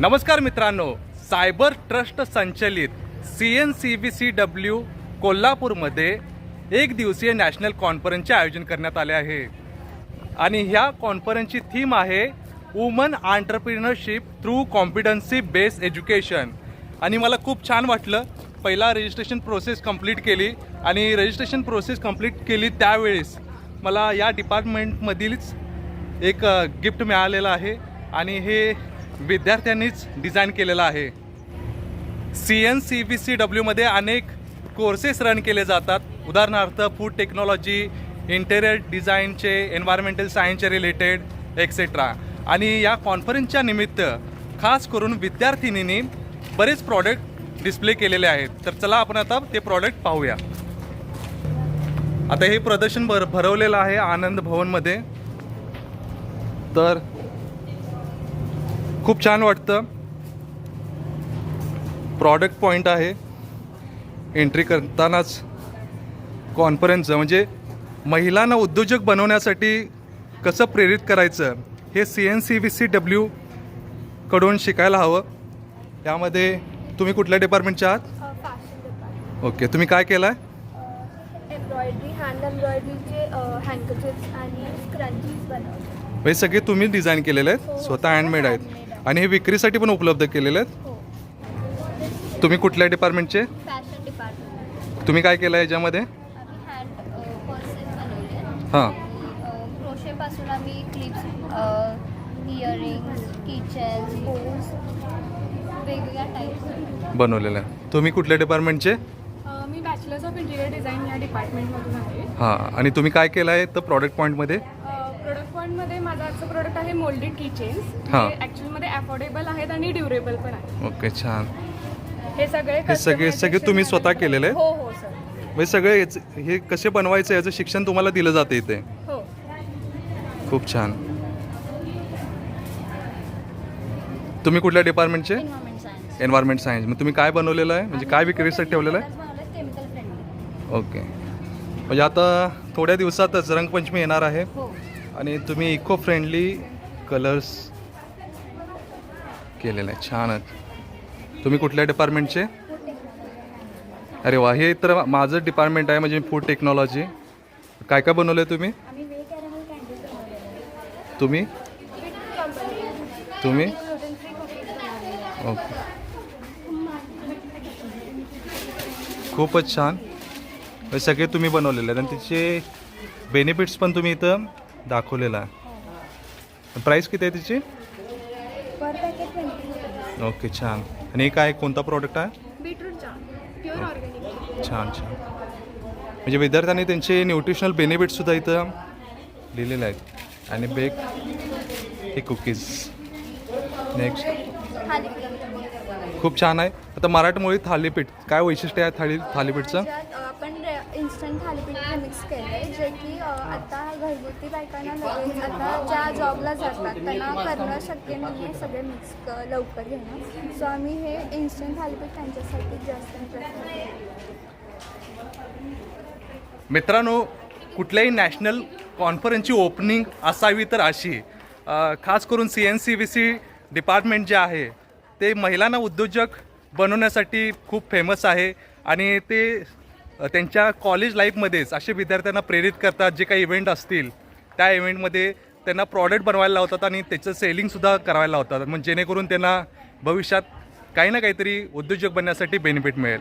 नमस्कार मित्रांनो, cyber trust संचलित CNCBCW कोल्हापूरमध्ये एक दिवसीय नॅशनल कॉन्फरन्सचे आयोजन करण्यात आले आहे आणि ह्या कॉन्फरन्सची थीम आहे woman entrepreneurship through competency based education. आणि मला खूप छान वाटलं, पहिला रजिस्ट्रेशन प्रोसेस कंप्लीट केली आणि रजिस्ट्रेशन प्रोसेस कंप्लीट केली त्यावेळेस मला या डिपार्टमेंटमधीलच एक गिफ्ट मिळालेलं आहे आणि हे विद्यार्थ्यांनीच डिझाईन केलेलं आहे। CNCBCW मध्ये अनेक कोर्सेस रन केले जातात, उदाहरणार्थ फूड टेक्नॉलॉजी, इंटेरियर डिझाईनचे, एन्व्हायरमेंटल सायन्सचे रिलेटेड एक्सेट्रा। आणि या कॉन्फरन्सच्या निमित्त खास करून विद्यार्थिनींनी बरेच प्रॉडक्ट डिस्प्ले केलेले आहेत। तर चला आपण आता ते प्रॉडक्ट पाहूया। आता हे प्रदर्शन भरवलेलं आहे आनंद भवनमध्ये, तर खूप छान वाटतं। प्रॉडक्ट पॉईंट आहे, एंट्री करतानाच कॉन्फरन्स म्हणजे महिलांना उद्योजक बनवण्यासाठी कसं प्रेरित करायचं हे CNCBCW कडून शिकायला हवं। यामध्ये तुम्ही कुठल्या डिपार्टमेंटचे आहात? Fashion department. ओके, तुम्ही काय केलं आहे? एम्ब्रॉयडरी, हँड एम्ब्रॉयडरीचे हँडकर्चीफ्स आणि स्क्रंचीज बनवले। हे सगळे तुम्ही डिझाईन केलेले आहेत, हो, स्वतः हँडमेड आहेत आणि हे विक्रीसाठी पण उपलब्ध केलेले आहेत। हो, तुम्ही कुठल्या डिपार्टमेंटचे? Fashion department. तुम्ही काय केलं आहे याच्यामध्ये? आम्ही हँड पर्सेस बनवले। हां, क्रोशेपासून आम्ही क्लिप्स, इयरिंग्स, किचन्स, बोल्स, वेगवेगळ्या टाईप्स बनवलेलं आहे। तुम्ही कुठल्या डिपार्टमेंटचे? मी बॅचलर्स ऑफ इंटिरियर डिझाईन या डिपार्टमेंटमधून आहे। हां, आणि तुम्ही काय केलं आहे तर प्रॉडक्ट पॉईंटमध्ये? प्रोडक्ट पॉईंटमध्ये माझं आजचं प्रोडक्ट आहे मोल्डेड किचन्स। हां. हे ॲक्च्युअलमध्ये अफोर्डेबल आहेत आणि ड्युरेबल पण आहे। ओके, छान। हे सगळे हे सगळे तुम्ही स्वतः केलेले आहेत? हो हो सर। म्हणजे सगळे हे कसे बनवायचं याचं शिक्षण तुम्हाला दिलं जातं इथे? हो। खूप छान। म्हणजे कुठल्या डिपार्टमेंटचे? Environment science. Environment science. मग तुम्ही काय बनवलेलं आहे, म्हणजे काय विक्रीसाठी ठेवलेलं आहे? Chemical friendly. ओके, म्हणजे आता थोड्या दिवसातच रंगपंचमी येणार आहे हो। आणि तुम्ही इको फ्रेंडली कलर्स केलेले आहे, छान आहेत। तुम्ही कुठल्या डिपार्टमेंटचे? अरे वा, हे तर माझं डिपार्टमेंट आहे, म्हणजे फूड टेक्नॉलॉजी। काय काय बनवलं आहे तुम्ही? आम्ही वे कॅरमल कँडीज बनवलेले। तुम्ही तुम्ही ग्लुटेन फ्री कुकीज बनवलेले। ओके, खूपच छान। हे सगळे तुम्ही बनवलेले आहेत आणि त्याचे बेनिफिट्स पण तुम्ही इथं दाखवलेलं आहे। प्राईस किती आहे त्याची? पर पॅकेट 20 ओके, छान। आणि हे काय, कोणता प्रॉडक्ट आहे? बीटरूट जाम, प्युअर ऑर्गॅनिक। छान छान। म्हणजे विद्यार्थ्यांनी त्यांचे न्यूट्रिशनल बेनिफिट्ससुद्धा इथं लिहिलेले आहेत। आणि बेक हे कुकीज। नेक्स्ट, खूप छान आहे। आता मराठमोळी थालीपीठ, काय वैशिष्ट्य आहे थालीपीठचं? त्यात आपण इन्स्टंट थालीपीठ मिक्स केलं आहे, जे की आता घरगुती बायकांना लगेच आता ज्या जॉबला जातात त्यांना करणं शक्य नाही आहे सगळे मिक्स लवकर घेणं। सो आम्ही हे इन्स्टंट थालीपीठ त्यांच्यासाठी जास्त इंटरेस्ट करतो। मित्रांनो, कुठल्याही नॅशनल कॉन्फरन्सची ओपनिंग असावी तर अशी, खास करून CNCBC डिपार्टमेंट जे आहे ते महिलांना उद्योजक बनवण्यासाठी खूप फेमस आहे आणि ते त्यांच्या कॉलेज लाईफमध्येच असे विद्यार्थ्यांना प्रेरित करतात। जे काही इव्हेंट असतील त्या इव्हेंटमध्ये त्यांना प्रॉडक्ट बनवायला लावतात आणि त्याचं सेलिंगसुद्धा करायला लावतात, म्हणजे जेणेकरून त्यांना भविष्यात काही ना काहीतरी उद्योजक बनण्यासाठी बेनिफिट मिळेल।